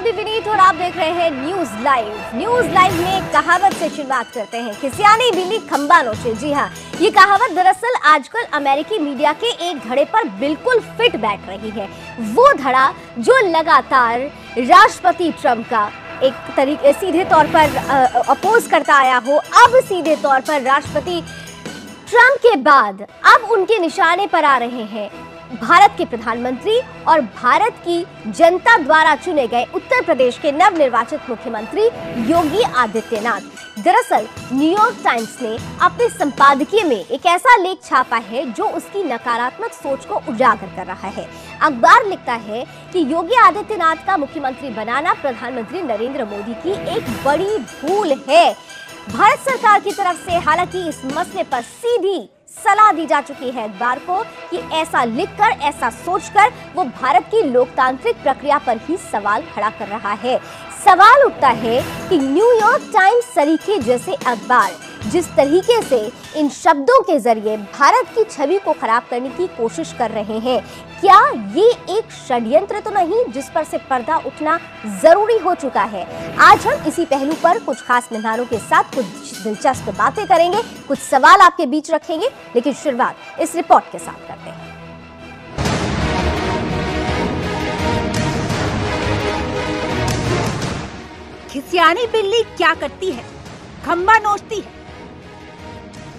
भी विनीत और आप देख रहे हैं न्यूज लाइव। न्यूज लाइव में कहावत से शुरुआत करते हैं, खिसियानी बिल्ली खंबा नोचे। जी हाँ, ये कहावत दरअसल आजकल अमेरिकी मीडिया के एक धड़े पर बिल्कुल फिट बैठ रही है। वो धड़ा जो लगातार राष्ट्रपति ट्रंप का एक तरीके सीधे तौर पर अपोज करता आया हो, अब सीधे तौर पर राष्ट्रपति ट्रंप के बाद अब उनके निशाने पर आ रहे हैं भारत के प्रधानमंत्री और भारत की जनता द्वारा चुने गए उत्तर प्रदेश के नवनिर्वाचित मुख्यमंत्री योगी आदित्यनाथ। दरअसल न्यूयॉर्क टाइम्स ने अपने संपादकीय में एक ऐसा लेख छापा है जो उसकी नकारात्मक सोच को उजागर कर रहा है। अखबार लिखता है कि योगी आदित्यनाथ का मुख्यमंत्री बनाना प्रधानमंत्री नरेंद्र मोदी की एक बड़ी भूल है। भारत सरकार की तरफ से हालांकि इस मसले पर सीधी सलाह दी जा चुकी है अखबार को कि ऐसा लिखकर, ऐसा सोचकर वो भारत की लोकतांत्रिक प्रक्रिया पर ही सवाल खड़ा कर रहा है। सवाल उठता है कि न्यूयॉर्क टाइम्स सरीखे जैसे अखबार जिस तरीके से इन शब्दों के जरिए भारत की छवि को खराब करने की कोशिश कर रहे हैं, क्या ये एक षड्यंत्र तो नहीं जिस पर से पर्दा उठना जरूरी हो चुका है? आज हम इसी पहलू पर कुछ खास मेहमानों के साथ कुछ दिलचस्प बातें करेंगे, कुछ सवाल आपके बीच रखेंगे, लेकिन शुरुआत इस रिपोर्ट के साथ करते हैं। खिसियानी बिल्ली क्या करती है? खंबा नोचती है,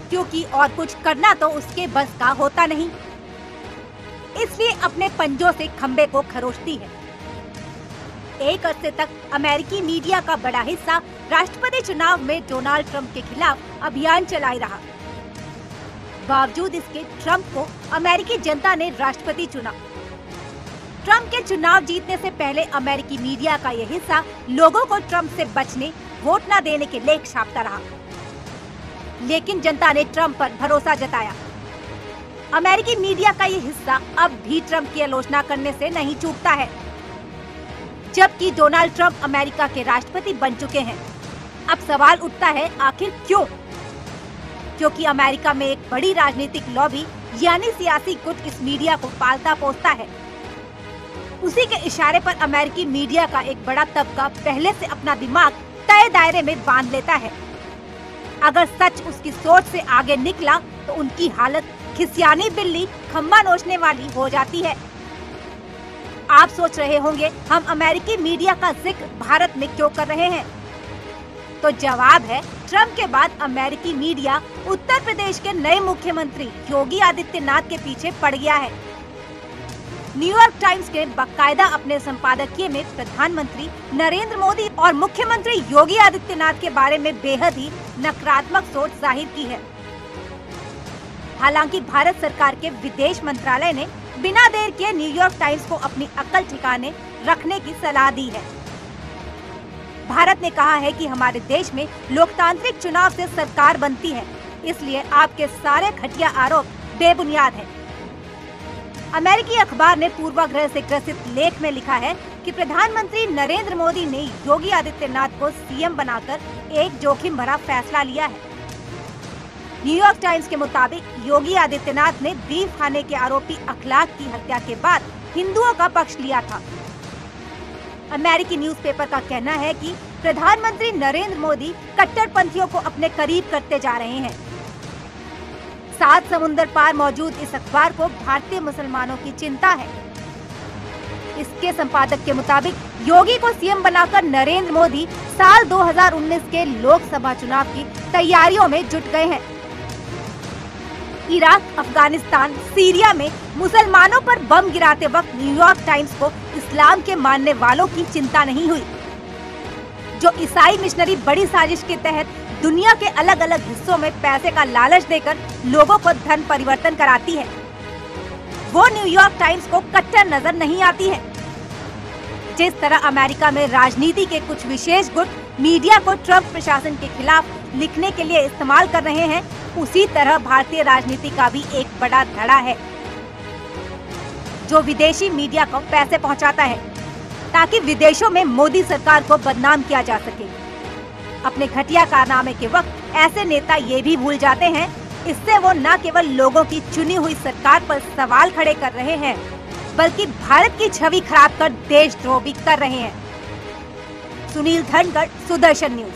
क्योंकि और कुछ करना तो उसके बस का होता नहीं, इसलिए अपने पंजों से खंबे को खरोचती है। एक अरसे तक अमेरिकी मीडिया का बड़ा हिस्सा राष्ट्रपति चुनाव में डोनाल्ड ट्रंप के खिलाफ अभियान चलाए रहा। बावजूद इसके ट्रंप को अमेरिकी जनता ने राष्ट्रपति चुना। ट्रंप के चुनाव जीतने से पहले अमेरिकी मीडिया का यह हिस्सा लोगों को ट्रंप से बचने, वोट न देने के लेख छापता रहा, लेकिन जनता ने ट्रंप पर भरोसा जताया। अमेरिकी मीडिया का ये हिस्सा अब भी ट्रंप की आलोचना करने से नहीं चूकता है, जबकि डोनाल्ड ट्रंप अमेरिका के राष्ट्रपति बन चुके हैं। अब सवाल उठता है, आखिर क्यों? क्योंकि अमेरिका में एक बड़ी राजनीतिक लॉबी यानी सियासी गुट इस मीडिया को पालता पोसता है। उसी के इशारे पर अमेरिकी मीडिया का एक बड़ा तबका पहले से अपना दिमाग तय दायरे में बांध लेता है। अगर सच उसकी सोच से आगे निकला तो उनकी हालत खिसियानी बिल्ली खंबा नोचने वाली हो जाती है। आप सोच रहे होंगे, हम अमेरिकी मीडिया का जिक्र भारत में क्यों कर रहे हैं? तो जवाब है, ट्रंप के बाद अमेरिकी मीडिया उत्तर प्रदेश के नए मुख्यमंत्री योगी आदित्यनाथ के पीछे पड़ गया है। न्यूयॉर्क टाइम्स के बाकायदा अपने संपादकीय में प्रधानमंत्री नरेंद्र मोदी और मुख्यमंत्री योगी आदित्यनाथ के बारे में बेहद ही नकारात्मक सोच जाहिर की है। हालांकि भारत सरकार के विदेश मंत्रालय ने बिना देर किए न्यूयॉर्क टाइम्स को अपनी अक्ल ठिकाने रखने की सलाह दी है। भारत ने कहा है कि हमारे देश में लोकतांत्रिक चुनाव से सरकार बनती है, इसलिए आपके सारे घटिया आरोप बेबुनियाद हैं। अमेरिकी अखबार ने पूर्वाग्रह से ग्रसित लेख में लिखा है कि प्रधानमंत्री नरेंद्र मोदी ने योगी आदित्यनाथ को सीएम बनाकर एक जोखिम भरा फैसला लिया है। न्यूयॉर्क टाइम्स के मुताबिक योगी आदित्यनाथ ने बीफ खाने के आरोपी अखलाक की हत्या के बाद हिंदुओं का पक्ष लिया था। अमेरिकी न्यूज़पेपर का कहना है कि प्रधानमंत्री नरेंद्र मोदी कट्टरपंथियों को अपने करीब करते जा रहे हैं। 7 समुंदर पार मौजूद इस अखबार को भारतीय मुसलमानों की चिंता है। इसके संपादक के मुताबिक योगी को सीएम बनाकर नरेंद्र मोदी साल 2019 के लोकसभा चुनाव की तैयारियों में जुट गए हैं। इराक, अफगानिस्तान, सीरिया में मुसलमानों पर बम गिराते वक्त न्यूयॉर्क टाइम्स को इस्लाम के मानने वालों की चिंता नहीं हुई। जो ईसाई मिशनरी बड़ी साजिश के तहत दुनिया के अलग अलग हिस्सों में पैसे का लालच देकर लोगों को धन परिवर्तन कराती है, वो न्यूयॉर्क टाइम्स को कट्टर नजर नहीं आती है। जिस तरह अमेरिका में राजनीति के कुछ विशेष गुट मीडिया को ट्रंप प्रशासन के खिलाफ लिखने के लिए इस्तेमाल कर रहे हैं, उसी तरह भारतीय राजनीति का भी एक बड़ा धड़ा है जो विदेशी मीडिया को पैसे पहुंचाता है ताकि विदेशों में मोदी सरकार को बदनाम किया जा सके। अपने घटिया कारनामे के वक्त ऐसे नेता ये भी भूल जाते हैं, इससे वो न केवल लोगों की चुनी हुई सरकार पर सवाल खड़े कर रहे हैं, बल्कि भारत की छवि खराब कर देशद्रोह भी कर रहे हैं। सुनील धनगढ़, सुदर्शन न्यूज।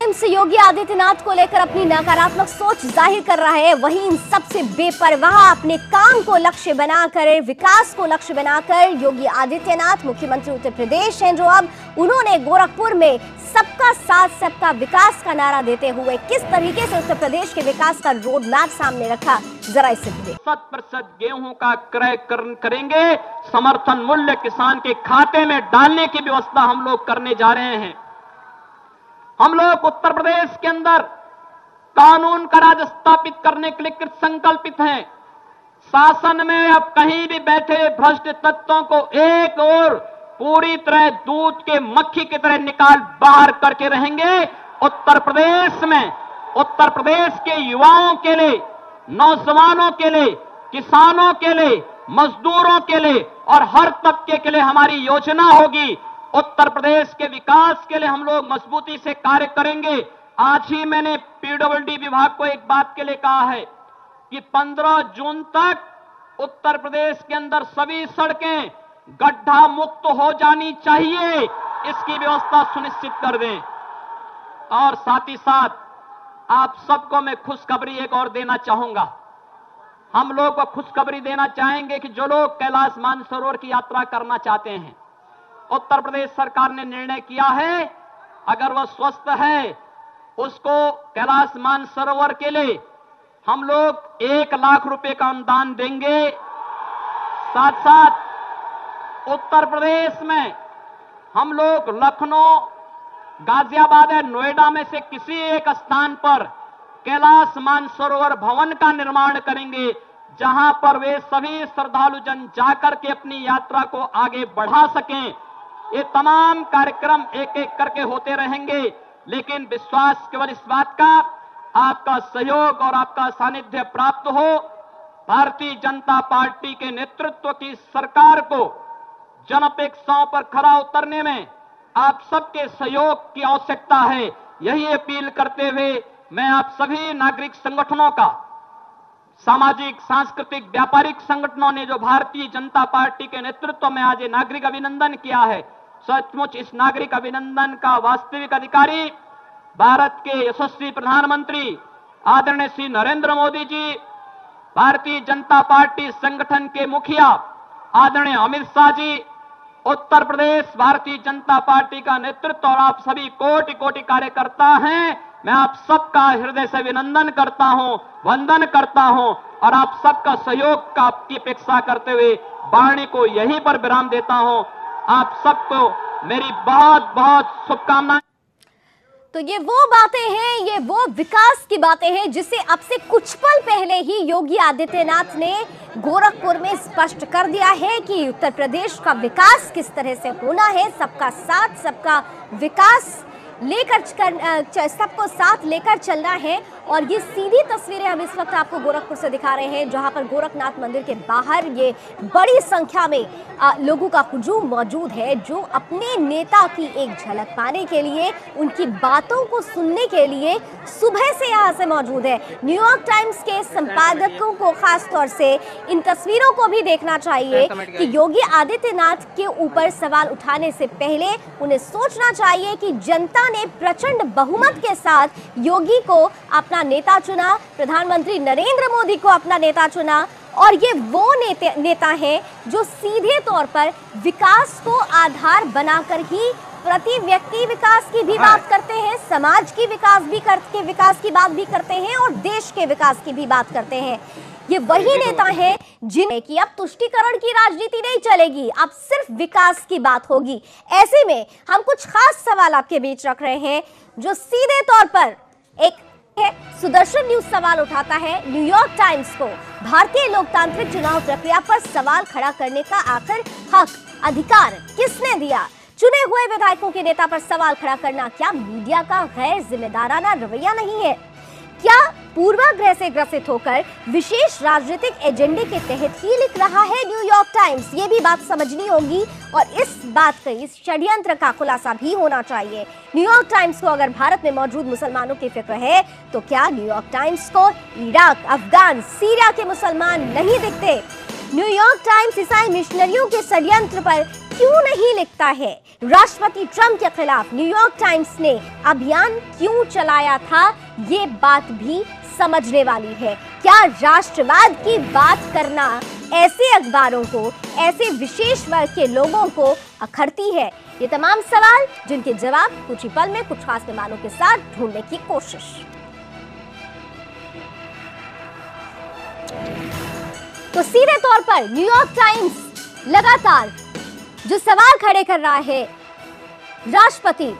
से योगी आदित्यनाथ को लेकर अपनी नकारात्मक सोच जाहिर कर रहा है, वहीं इन सबसे बेपरवाह अपने काम को लक्ष्य बनाकर, विकास को लक्ष्य बनाकर योगी आदित्यनाथ मुख्यमंत्री उत्तर प्रदेश हैं, जो अब उन्होंने गोरखपुर में सबका साथ सबका विकास का नारा देते हुए किस तरीके से उत्तर प्रदेश के विकास का रोड मैप सामने रखा, जरा इसे देखिए। 100% गेहूं का क्रय करेंगे, समर्थन मूल्य किसान के खाते में डालने की व्यवस्था हम लोग करने जा रहे हैं। हम लोग उत्तर प्रदेश के अंदर कानून का राज स्थापित करने के लिए कृत संकल्पित हैं। शासन में अब कहीं भी बैठे भ्रष्ट तत्वों को एक और पूरी तरह दूध के मक्खी की तरह निकाल बाहर करके रहेंगे। उत्तर प्रदेश में, उत्तर प्रदेश के युवाओं के लिए, नौजवानों के लिए, किसानों के लिए, मजदूरों के लिए और हर तबके के लिए हमारी योजना होगी। उत्तर प्रदेश के विकास के लिए हम लोग मजबूती से कार्य करेंगे। आज ही मैंने पीडब्ल्यूडी विभाग को एक बात के लिए कहा है कि 15 जून तक उत्तर प्रदेश के अंदर सभी सड़कें गड्ढा मुक्त हो जानी चाहिए, इसकी व्यवस्था सुनिश्चित कर दें। और साथ ही साथ आप सबको मैं खुशखबरी एक और देना चाहूंगा। हम लोग को खुशखबरी देना चाहेंगे कि जो लोग कैलाश मानसरोवर की यात्रा करना चाहते हैं, उत्तर प्रदेश सरकार ने निर्णय किया है, अगर वह स्वस्थ है उसको कैलाश मानसरोवर के लिए हम लोग 1 लाख रुपए का अनुदान देंगे। साथ साथ उत्तर प्रदेश में हम लोग लखनऊ, गाजियाबाद या नोएडा में से किसी एक स्थान पर कैलाश मानसरोवर भवन का निर्माण करेंगे, जहां पर वे सभी श्रद्धालु जन जाकर के अपनी यात्रा को आगे बढ़ा सकें। ये तमाम कार्यक्रम एक एक करके होते रहेंगे, लेकिन विश्वास केवल इस बात का आपका सहयोग और आपका सानिध्य प्राप्त हो। भारतीय जनता पार्टी के नेतृत्व की सरकार को जन अपेक्षाओं पर खरा उतरने में आप सबके सहयोग की आवश्यकता है। यही अपील करते हुए मैं आप सभी नागरिक संगठनों का, सामाजिक, सांस्कृतिक, व्यापारिक संगठनों ने जो भारतीय जनता पार्टी के नेतृत्व में आज नागरिक अभिनंदन किया है, सचमुच इस नागरिक अभिनंदन का वास्तविक अधिकारी भारत के यशस्वी प्रधानमंत्री आदरणीय श्री नरेंद्र मोदी जी, भारतीय जनता पार्टी संगठन के मुखिया आदरणीय अमित शाह जी, उत्तर प्रदेश भारतीय जनता पार्टी का नेतृत्व और आप सभी कोटि कोटि कार्यकर्ता हैं। मैं आप सबका हृदय से अभिनंदन करता हूं, वंदन करता हूं और आप सबका सहयोग का की अपेक्षा करते हुए वाणी को यहीं पर विराम देता हूं। आप सबको मेरी बहुत बहुत शुभकामनाएं। तो ये वो बातें हैं, ये वो विकास की बातें हैं जिसे अब से कुछ पल पहले ही योगी आदित्यनाथ ने गोरखपुर में स्पष्ट कर दिया है कि उत्तर प्रदेश का विकास किस तरह से होना है। सबका साथ सबका विकास लेकर सबको साथ लेकर चलना है। और ये सीधी तस्वीरें हम इस वक्त आपको गोरखपुर से दिखा रहे हैं, जहां पर गोरखनाथ मंदिर के बाहर ये बड़ी संख्या में लोगों का हुजूम मौजूद है, जो अपने नेता की एक झलक पाने के लिए, उनकी बातों को सुनने के लिए सुबह से यहाँ से मौजूद है। न्यूयॉर्क टाइम्स के संपादकों को खास तौर से इन तस्वीरों को भी देखना चाहिए कि योगी आदित्यनाथ के ऊपर सवाल उठाने से पहले उन्हें सोचना चाहिए कि जनता ने प्रचंड बहुमत के साथ योगी को अपना नेता चुना, प्रधानमंत्री नरेंद्र मोदी को अपना नेता चुना, और ये वो नेता हैं जो सीधे तौर पर विकास को आधार बनाकर ही प्रति व्यक्ति विकास की भी बात करते हैं, समाज की विकास की बात भी करते हैं और देश के विकास की भी बात करते हैं। ये वही नेता हैं जिन्हें कि अब तुष्टीकरण की राजनीति नहीं चलेगी, अब सिर्फ विकास की बात होगी। ऐसे में हम कुछ खास सवाल आपके बीच रख रहे हैं, जो सीधे तौर पर एक सुदर्शन न्यूज सवाल उठाता है न्यूयॉर्क टाइम्स को भारतीय लोकतांत्रिक चुनाव प्रक्रिया पर सवाल खड़ा करने का आखिर हक, अधिकार किसने दिया? चुने हुए विधायकों के नेता पर सवाल खड़ा करना क्या मीडिया का गैर जिम्मेदाराना रवैया नहीं है? क्या पूर्वाग्रह से ग्रसित होकर विशेष राजनीतिक एजेंडे के तहत ही लिख रहा है न्यूयॉर्क टाइम्स? ये भी बात समझनी होगी और इस बात का, इस षड्यंत्र का खुलासा भी होना चाहिए। न्यूयॉर्क टाइम्स को अगर भारत में मौजूद मुसलमानों की फिक्र है, तो क्या न्यूयॉर्क टाइम्स को इराक, अफगान, सीरिया के मुसलमान नहीं दिखते? न्यूयॉर्क टाइम्स ईसाई मिशनरियों के षड्यंत्र पर क्यों नहीं लिखता है? राष्ट्रपति ट्रंप के खिलाफ न्यूयॉर्क टाइम्स ने अभियान क्यों चलाया था? ये बात भी समझने वाली है। क्या राष्ट्रवाद की बात करना ऐसे अखबारों को, ऐसे विशेष वर्ग के लोगों को अखरती है? ये तमाम सवाल जिनके जवाब कुछ ही पल में कुछ खास मेहमानों के साथ ढूंढने की कोशिश। तो सीधे तौर पर न्यूयॉर्क टाइम्स लगातार जो सवाल खड़े कर रहा है, राष्ट्रपति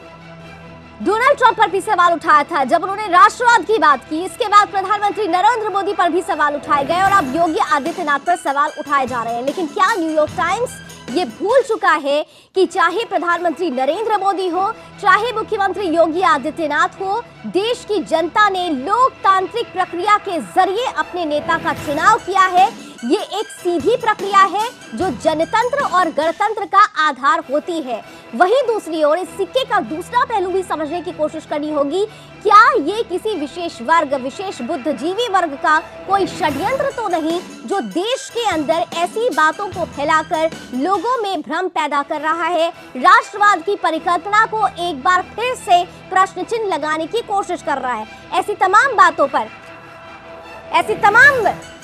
डोनाल्ड ट्रंप पर भी सवाल उठाया था जब उन्होंने राष्ट्रवाद की बात की। इसके बाद प्रधानमंत्री नरेंद्र मोदी पर भी सवाल उठाए गए और अब योगी आदित्यनाथ पर सवाल उठाए जा रहे हैं। लेकिन क्या न्यूयॉर्क टाइम्स ये भूल चुका है कि चाहे प्रधानमंत्री नरेंद्र मोदी हो, चाहे मुख्यमंत्री योगी आदित्यनाथ हो, देश की जनता ने लोकतांत्रिक प्रक्रिया के जरिए अपने नेता का चुनाव किया है। ये एक सीधी प्रक्रिया है जो जनतंत्र और गणतंत्र का आधार होती है। वहीं दूसरी ओर इस सिक्के का दूसरा पहलू भी समझने की कोशिश करनी होगी। क्या ये किसी विशेष वर्ग, विशेष बुद्धिजीवी वर्ग का कोई षड्यंत्र तो नहीं जो देश के अंदर ऐसी बातों को फैलाकर लोगों में भ्रम पैदा कर रहा है, राष्ट्रवाद की परिकल्पना को एक बार फिर से प्रश्न चिन्ह लगाने की कोशिश कर रहा है? ऐसी तमाम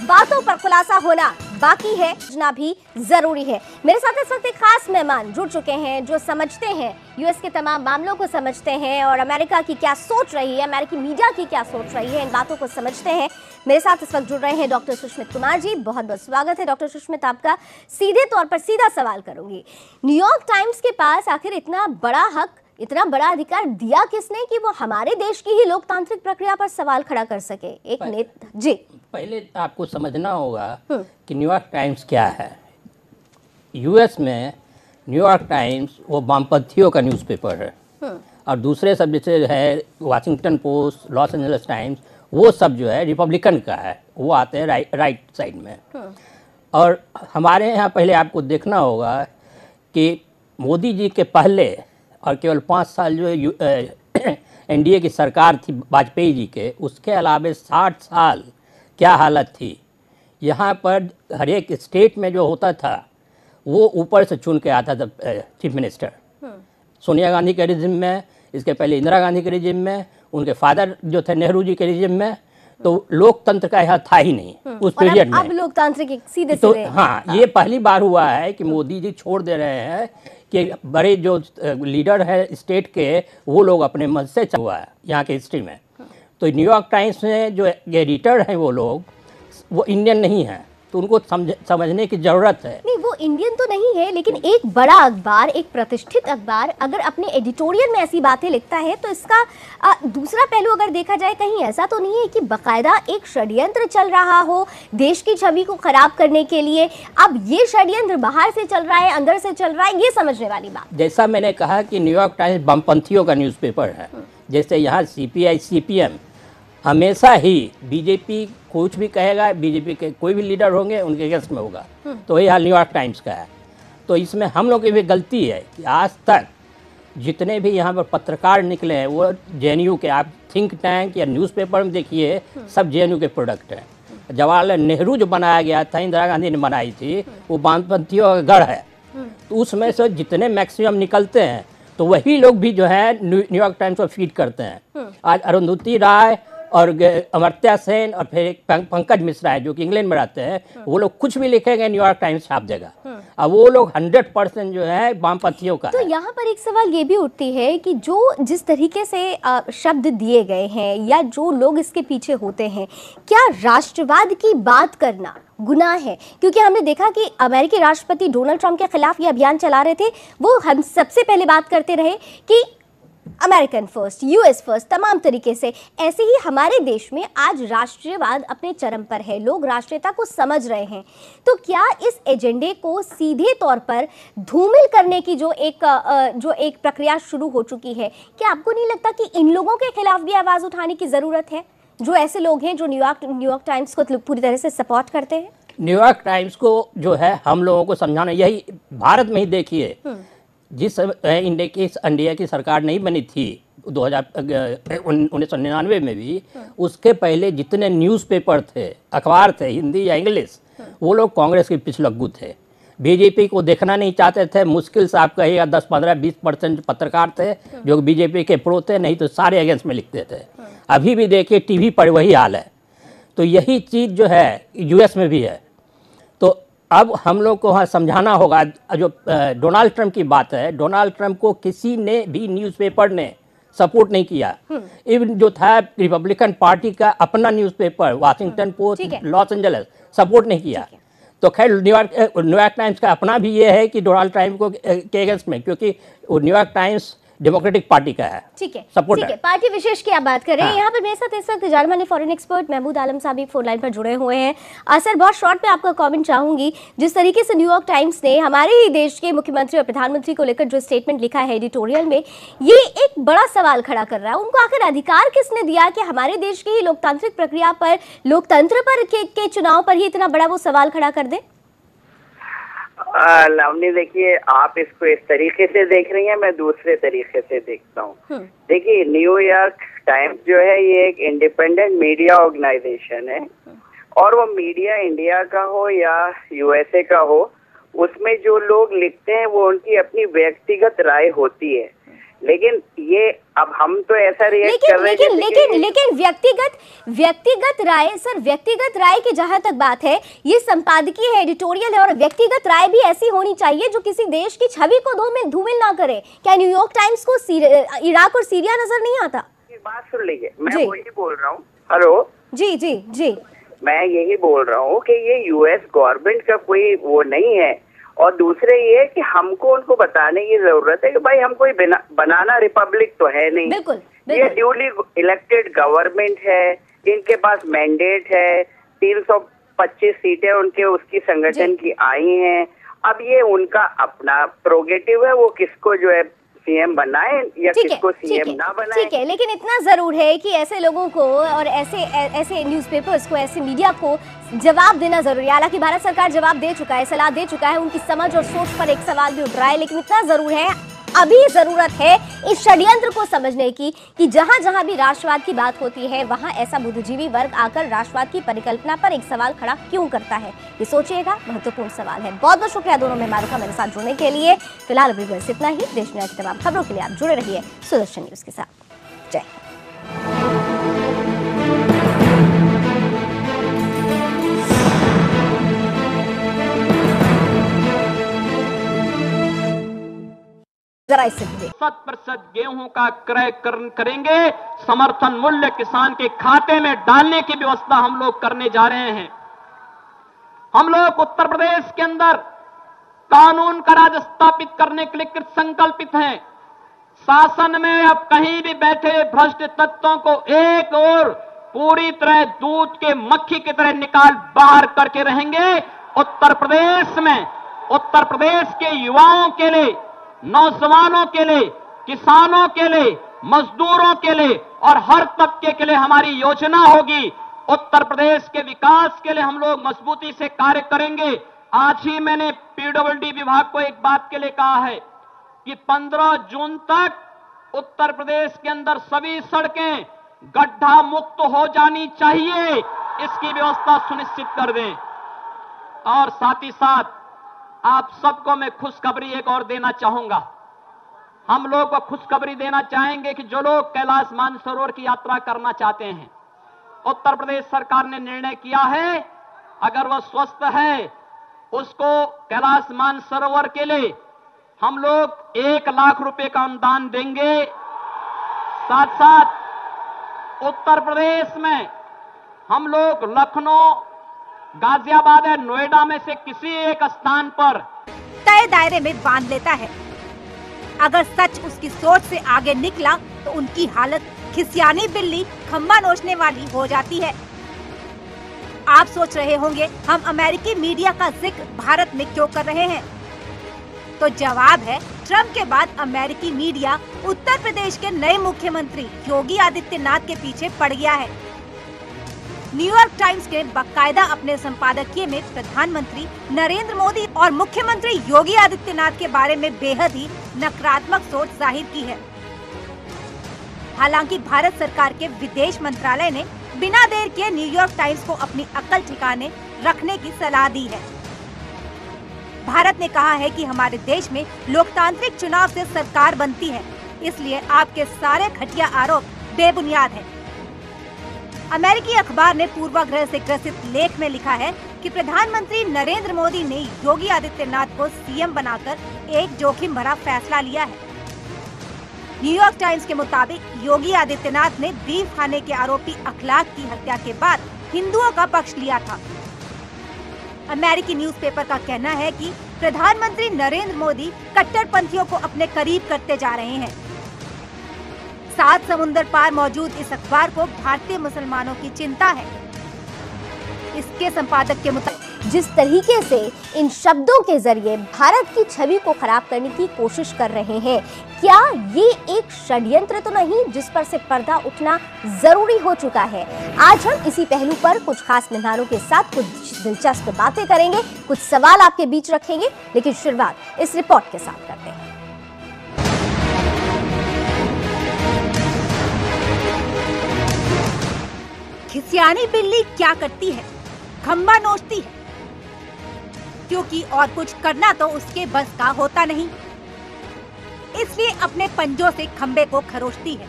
बातों पर खुलासा होना बाकी है, जानना भी जरूरी है। मेरे साथ इस वक्त एक खास मेहमान जुड़ चुके हैं जो समझते हैं, यूएस के तमाम मामलों को समझते हैं और अमेरिका की क्या सोच रही है, अमेरिकी मीडिया की क्या सोच रही है, इन बातों को समझते हैं। मेरे साथ इस वक्त जुड़ रहे हैं डॉक्टर सुष्मित कुमार जी। बहुत बहुत स्वागत है डॉक्टर सुष्मित आपका। सीधे तौर पर सीधा सवाल करूंगी, न्यूयॉर्क टाइम्स के पास आखिर इतना बड़ा हक, इतना बड़ा अधिकार दिया किसने कि वो हमारे देश की ही लोकतांत्रिक प्रक्रिया पर सवाल खड़ा कर सके? एक नेता जी, पहले आपको समझना होगा कि न्यूयॉर्क टाइम्स क्या है। यूएस में न्यूयॉर्क टाइम्स वो वामपंथियों का न्यूज़पेपर है और दूसरे सब जैसे है Washington post, Los Angeles times, वो सब जो है रिपब्लिकन का है, वो आते हैं राइट साइड में। और हमारे यहाँ पहले आपको देखना होगा कि मोदी जी के पहले और केवल 5 साल जो एनडीए की सरकार थी वाजपेयी जी के, उसके अलावा 60 साल क्या हालत थी। यहाँ पर हर एक स्टेट में जो होता था वो ऊपर से चुन के आता था चीफ मिनिस्टर। सोनिया गांधी के रिजिम में, इसके पहले इंदिरा गांधी के रिजिम में, उनके फादर जो थे नेहरू जी के रिजिम में, तो लोकतंत्र का यहाँ था ही नहीं उस पीरियड में। अब लोकतांत्रिक सीधे तो हाँ, ये पहली बार हुआ है कि मोदी जी छोड़ दे रहे हैं कि बड़े जो लीडर है स्टेट के, वो लोग अपने मन से हुआ है यहाँ के हिस्ट्री में। तो न्यूयॉर्क टाइम्स में जो एडिटर हैं वो लोग, वो इंडियन नहीं हैं, तो उनको समझने की ज़रूरत है। नहीं, वो इंडियन तो नहीं है, लेकिन एक बड़ा अखबार, एक प्रतिष्ठित अखबार अगर अपने एडिटोरियल में ऐसी बातें लिखता है तो इसका दूसरा पहलू अगर देखा जाए, कहीं ऐसा तो नहीं है कि बाकायदा एक षड्यंत्र चल रहा हो देश की छवि को खराब करने के लिए? अब ये षड्यंत्र बाहर से चल रहा है, अंदर से चल रहा है, ये समझने वाली बात। जैसा मैंने कहा कि न्यूयॉर्क टाइम्स वामपंथियों का न्यूज़पेपर है, जैसे यहाँ CPI CPM हमेशा ही बीजेपी कुछ भी कहेगा, बीजेपी के कोई भी लीडर होंगे उनके अगेंस्ट में होगा, तो यही हाल न्यूयॉर्क टाइम्स का है। तो इसमें हम लोग की भी गलती है कि आज तक जितने भी यहाँ पर पत्रकार निकले हैं वो JNU के, आप थिंक टैंक या न्यूज़पेपर में देखिए, सब JNU के प्रोडक्ट हैं। जवाहरलाल नेहरू जो बनाया गया था, इंदिरा गांधी ने बनाई थी, वो वामपंथियों का गढ़ है। तो उसमें से जितने मैक्सिमम निकलते हैं तो वही लोग भी जो है न्यूयॉर्क टाइम्स को फीड करते हैं। आज अरुंधति राय और अमर्त्य सेन और फिर एक पंकज मिश्रा है जो कि इंग्लैंड में रहते हैं, वो लोग कुछ भी लिखेंगे न्यूयॉर्क टाइम्स छाप देगा। अब वो लोग 100% जो है वामपंथियों का। तो यहाँ पर एक सवाल ये भी उठती है कि जो जिस तरीके से शब्द दिए गए हैं या जो लोग इसके पीछे होते हैं, क्या राष्ट्रवाद की बात करना गुनाह है? क्योंकि हमने देखा कि अमेरिकी राष्ट्रपति डोनाल्ड ट्रंप के खिलाफ ये अभियान चला रहे थे, वो हम सबसे पहले बात करते रहे कि अमेरिकन फर्स्ट, यूएस फर्स्ट, तमाम तरीके से। ऐसे ही हमारे देश में आज राष्ट्रीयवाद अपने चरम पर है, लोग राष्ट्रीयता को समझ रहे हैं। तो क्या इस एजेंडे को सीधे तौर पर धूमिल करने की जो एक प्रक्रिया शुरू हो चुकी है, क्या आपको नहीं लगता कि इन लोगों के खिलाफ भी आवाज उठाने की जरूरत है, जो ऐसे लोग हैं जो न्यूयॉर्क टाइम्स को पूरी तरह से सपोर्ट करते हैं? न्यूयॉर्क टाइम्स को जो है हम लोगों को समझाना, यही भारत में ही देखिए, जिस इंडिया की सरकार नहीं बनी थी 1999 में भी, उसके पहले जितने न्यूज़पेपर थे, अखबार थे, हिंदी या इंग्लिश, वो लोग कांग्रेस के पिछलग्गू थे। बीजेपी को देखना नहीं चाहते थे। मुश्किल से आप कहिएगा 10, 15, 20% पत्रकार थे जो बीजेपी के प्रो थे, नहीं तो सारे अगेंस्ट में लिखते थे। अभी भी देखिए टीवी पर वही हाल है। तो यही चीज़ जो है यूएस में भी है। तो अब हम लोग को वहाँ समझाना होगा। जो डोनाल्ड ट्रंप की बात है, डोनाल्ड ट्रंप को किसी ने भी न्यूज़पेपर ने सपोर्ट नहीं किया। इवन जो था रिपब्लिकन पार्टी का अपना newspaper Washington post, Los Angeles, support नहीं किया। तो खैर न्यूयॉर्क टाइम्स का अपना भी ये है कि डोनाल्ड ट्रंप को के अगेंस्ट में, क्योंकि वो न्यूयॉर्क टाइम्स डेमोक्रेटिक पार्टी का है। ठीक है, सपोर्ट ठीक है। पार्टी विशेष की आप बात कर रहे हैं। यहाँ पर मेरे साथ इस वक्त Germany foreign expert Mahmood Alam साहब भी फोन लाइन पर जुड़े हुए हैं। सर, बहुत शॉर्ट में आपका कमेंट चाहूंगी। जिस तरीके से न्यूयॉर्क टाइम्स ने हमारे ही देश के मुख्यमंत्री और प्रधानमंत्री को लेकर जो स्टेटमेंट लिखा है एडिटोरियल में, ये एक बड़ा सवाल खड़ा कर रहा है। उनको आखिर अधिकार किसने दिया कि हमारे देश की लोकतांत्रिक प्रक्रिया पर, लोकतंत्र पर के चुनाव पर ही इतना बड़ा वो सवाल खड़ा कर दे? लावनी, देखिए आप इसको इस तरीके से देख रही हैं, मैं दूसरे तरीके से देखता हूँ। देखिए न्यूयॉर्क टाइम्स जो है ये एक इंडिपेंडेंट मीडिया ऑर्गेनाइजेशन है, और वो मीडिया इंडिया का हो या यूएसए का हो, उसमें जो लोग लिखते हैं वो उनकी अपनी व्यक्तिगत राय होती है। लेकिन ये अब हम तो ऐसा रिएक्ट कर रहे हैं लेकिन व्यक्तिगत राय, सर व्यक्तिगत राय की जहां तक बात है, ये संपादकीय है, एडिटोरियल है, और व्यक्तिगत राय भी ऐसी होनी चाहिए जो किसी देश की छवि को धूमिल ना करे। क्या न्यूयॉर्क टाइम्स को इराक और सीरिया नजर नहीं आता? बात सुन लीजिए, मैं वही बोल रहा हूँ। हेलो जी जी जी, मैं यही बोल रहा हूँ कि ये यूएस गवर्नमेंट का कोई वो नहीं है। और दूसरे ये कि हमको उनको बताने की जरूरत है कि भाई हम कोई बनाना रिपब्लिक तो है नहीं। बिल्कुल, ये ड्यूली इलेक्टेड गवर्नमेंट है, इनके पास मैंडेट है, 325 सीटें उनके उसकी संगठन की आई हैं। अब ये उनका अपना प्रोगेटिव है, वो किसको जो है सीएम बनाए या किसको सीएम ना बनाए। ठीक है, लेकिन इतना जरूर है कि ऐसे लोगों को और ऐसे न्यूज़पेपर्स को, ऐसे मीडिया को जवाब देना जरूरी है। हालांकि भारत सरकार जवाब दे चुका है, सलाह दे चुका है, उनकी समझ और सोच पर एक सवाल भी उठ रहा है। लेकिन इतना जरूर है, अभी जरूरत है इस षड्यंत्र को समझने की कि जहां जहां भी राष्ट्रवाद की बात होती है वहां ऐसा बुद्धिजीवी वर्ग आकर राष्ट्रवाद की परिकल्पना पर एक सवाल खड़ा क्यों करता है। ये सोचिएगा, महत्वपूर्ण सवाल है। बहुत बहुत शुक्रिया दोनों मेहमानों का मेरे साथ जुड़ने के लिए। फिलहाल अभी बस इतना ही। देश दुनिया की तमाम खबरों के लिए आप जुड़े रहिए सुदर्शन न्यूज के साथ। जय हिंद। जरा इससे 100% गेहूं का क्रय करेंगे, समर्थन मूल्य किसान के खाते में डालने की व्यवस्था हम लोग करने जा रहे हैं। हम लोग उत्तर प्रदेश के अंदर कानून का राज स्थापित करने के लिए कृत संकल्पित हैं। शासन में अब कहीं भी बैठे भ्रष्ट तत्वों को एक और पूरी तरह दूध के मक्खी की तरह निकाल बाहर करके रहेंगे। उत्तर प्रदेश में, उत्तर प्रदेश के युवाओं के लिए, नौजवानों के लिए, किसानों के लिए, मजदूरों के लिए और हर तबके के लिए हमारी योजना होगी। उत्तर प्रदेश के विकास के लिए हम लोग मजबूती से कार्य करेंगे। आज ही मैंने पीडब्ल्यूडी विभाग को एक बात के लिए कहा है कि 15 जून तक उत्तर प्रदेश के अंदर सभी सड़कें गड्ढा मुक्त हो जानी चाहिए, इसकी व्यवस्था सुनिश्चित कर दें। और साथ ही साथ आप सबको मैं खुशखबरी एक और देना चाहूंगा। हम लोग को खुशखबरी देना चाहेंगे कि जो लोग कैलाश मानसरोवर की यात्रा करना चाहते हैं, उत्तर प्रदेश सरकार ने निर्णय किया है अगर वह स्वस्थ है उसको कैलाश मानसरोवर के लिए हम लोग 1 लाख रुपए का अनुदान देंगे। साथ साथ उत्तर प्रदेश में हम लोग लखनऊ, गाजियाबाद है, नोएडा में से किसी एक स्थान पर तय दायरे में बांध लेता है। अगर सच उसकी सोच से आगे निकला तो उनकी हालत खिसियानी बिल्ली खंबा नोचने वाली हो जाती है। आप सोच रहे होंगे हम अमेरिकी मीडिया का जिक्र भारत में क्यों कर रहे हैं, तो जवाब है ट्रंप के बाद अमेरिकी मीडिया उत्तर प्रदेश के नए मुख्यमंत्री योगी आदित्यनाथ के पीछे पड़ गया है। न्यूयॉर्क टाइम्स ने बाकायदा अपने संपादकीय में प्रधानमंत्री नरेंद्र मोदी और मुख्यमंत्री योगी आदित्यनाथ के बारे में बेहद ही नकारात्मक सोच जाहिर की है। हालांकि भारत सरकार के विदेश मंत्रालय ने बिना देर किए न्यूयॉर्क टाइम्स को अपनी अक्ल ठिकाने रखने की सलाह दी है। भारत ने कहा है कि हमारे देश में लोकतांत्रिक चुनाव से सरकार बनती है, इसलिए आपके सारे घटिया आरोप बेबुनियाद हैं। अमेरिकी अखबार ने पूर्वाग्रह से ग्रसित लेख में लिखा है कि प्रधानमंत्री नरेंद्र मोदी ने योगी आदित्यनाथ को सीएम बनाकर एक जोखिम भरा फैसला लिया है। न्यूयॉर्क टाइम्स के मुताबिक योगी आदित्यनाथ ने बीफ खाने के आरोपी अखलाक की हत्या के बाद हिंदुओं का पक्ष लिया था। अमेरिकी न्यूज़पेपर का कहना है कि प्रधानमंत्री नरेंद्र मोदी कट्टरपंथियों को अपने करीब करते जा रहे हैं। 7 समुंदर पार मौजूद इस अखबार को भारतीय मुसलमानों की चिंता है। इसके संपादक के मुताबिक जिस तरीके से इन शब्दों के जरिए भारत की छवि को खराब करने की कोशिश कर रहे हैं, क्या ये एक षड्यंत्र तो नहीं जिस पर से पर्दा उठना जरूरी हो चुका है? आज हम इसी पहलू पर कुछ खास मेहमानों के साथ कुछ दिलचस्प बातें करेंगे, कुछ सवाल आपके बीच रखेंगे, लेकिन शुरुआत इस रिपोर्ट के साथ करते हैं। खिसियानी बिल्ली क्या करती है? खंबा नोचती है, क्योंकि और कुछ करना तो उसके बस का होता नहीं, इसलिए अपने पंजों से खंबे को खरोचती है।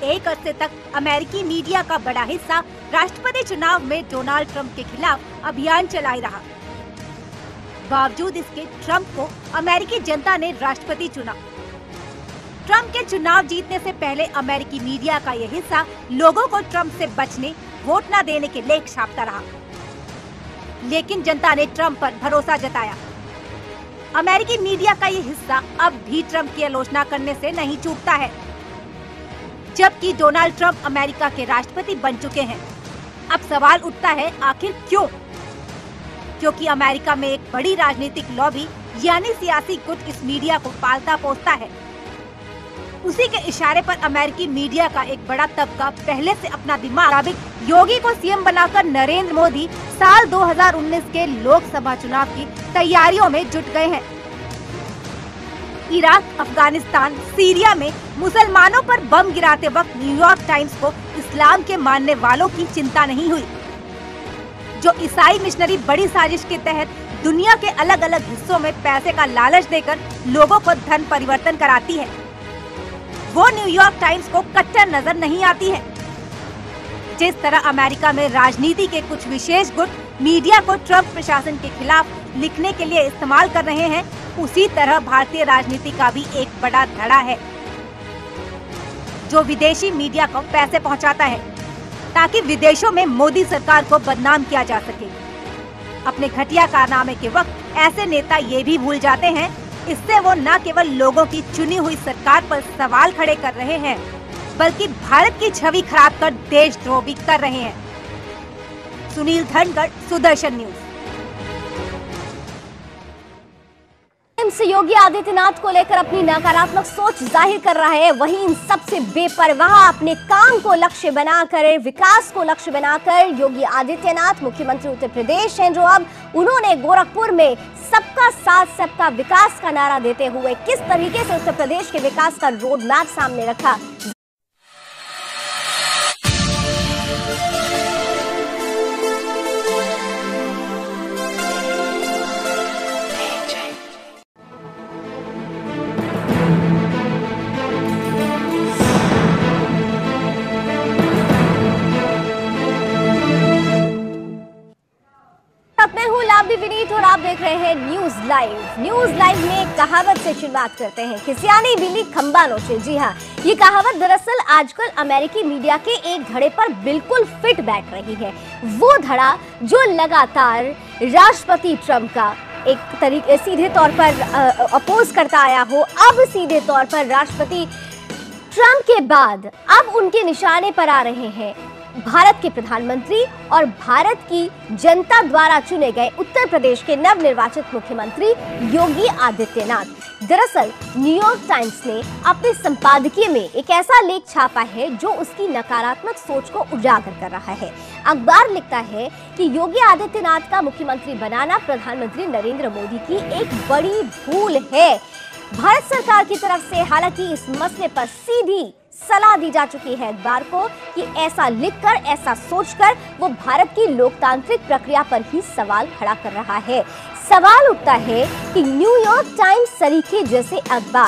एक अरसे तक अमेरिकी मीडिया का बड़ा हिस्सा राष्ट्रपति चुनाव में डोनाल्ड ट्रंप के खिलाफ अभियान चलाए रहा। बावजूद इसके ट्रंप को अमेरिकी जनता ने राष्ट्रपति चुना। ट्रंप के चुनाव जीतने से पहले अमेरिकी मीडिया का यह हिस्सा लोगों को ट्रंप से बचने, वोट न देने के लेख छापता रहा, लेकिन जनता ने ट्रंप पर भरोसा जताया। अमेरिकी मीडिया का ये हिस्सा अब भी ट्रंप की आलोचना करने से नहीं चूकता है, जबकि डोनाल्ड ट्रंप अमेरिका के राष्ट्रपति बन चुके हैं। अब सवाल उठता है, आखिर क्यों? क्योंकि अमेरिका में एक बड़ी राजनीतिक लॉबी यानी सियासी गुट इस मीडिया को पालता पोसता है। उसी के इशारे पर अमेरिकी मीडिया का एक बड़ा तबका पहले से अपना दिमाग योगी को सीएम बनाकर नरेंद्र मोदी साल 2019 के लोकसभा चुनाव की तैयारियों में जुट गए हैं। इराक, अफगानिस्तान, सीरिया में मुसलमानों पर बम गिराते वक्त न्यूयॉर्क टाइम्स को इस्लाम के मानने वालों की चिंता नहीं हुई। जो ईसाई मिशनरी बड़ी साजिश के तहत दुनिया के अलग अलग हिस्सों में पैसे का लालच देकर लोगों को धन परिवर्तन कराती है, वो न्यूयॉर्क टाइम्स को कट्टर नजर नहीं आती है। जिस तरह अमेरिका में राजनीति के कुछ विशेष गुट मीडिया को ट्रंप प्रशासन के खिलाफ लिखने के लिए इस्तेमाल कर रहे हैं, उसी तरह भारतीय राजनीति का भी एक बड़ा धड़ा है जो विदेशी मीडिया को पैसे पहुंचाता है ताकि विदेशों में मोदी सरकार को बदनाम किया जा सके। अपने घटिया कारनामे के वक्त ऐसे नेता ये भी भूल जाते हैं, इससे वो न केवल लोगों की चुनी हुई सरकार पर सवाल खड़े कर रहे हैं, बल्कि भारत की छवि खराब कर देशद्रोह भी कर रहे हैं। सुनील धनगढ़, सुदर्शन न्यूज। से योगी आदित्यनाथ को लेकर अपनी नकारात्मक सोच जाहिर कर रहा है, वहीं इन सबसे बेपरवाह अपने काम को लक्ष्य बनाकर, विकास को लक्ष्य बनाकर योगी आदित्यनाथ मुख्यमंत्री उत्तर प्रदेश हैं, जो अब उन्होंने गोरखपुर में सबका साथ सबका विकास का नारा देते हुए किस तरीके से उत्तर प्रदेश के विकास का रोड मैप सामने रखा। विनीत और आप देख रहे हैं न्यूज लाइव। न्यूज लाइव में कहावत से शुरुआत करते हैं, खिसियानी बिल्ली खंबा नोचे। जी हाँ, ये कहावत दरअसल आजकल अमेरिकी मीडिया के एक धड़े पर बिल्कुल फिट बैठ रही है। वो धड़ा जो लगातार राष्ट्रपति ट्रंप का एक तरीके सीधे तौर पर अपोज करता आया हो, अब सीधे तौर पर राष्ट्रपति ट्रंप के बाद अब उनके निशाने पर आ रहे हैं भारत के प्रधानमंत्री और भारत की जनता द्वारा चुने गए उत्तर प्रदेश के नवनिर्वाचित मुख्यमंत्री योगी आदित्यनाथ। दरअसल न्यूयॉर्क टाइम्स ने अपने संपादकीय में एक ऐसा लेख छापा है जो उसकी नकारात्मक सोच को उजागर कर रहा है। अखबार लिखता है कि योगी आदित्यनाथ का मुख्यमंत्री बनाना प्रधानमंत्री नरेंद्र मोदी की एक बड़ी भूल है। भारत सरकार की तरफ से हालांकि इस मसले पर सीधी सलाह दी जा चुकी है अखबार को कि ऐसा लिखकर, ऐसा सोचकर वो भारत की लोकतांत्रिक प्रक्रिया पर ही सवाल खड़ा कर रहा है। सवाल उठता है कि न्यूयॉर्क टाइम्स सरीखे जैसे अखबार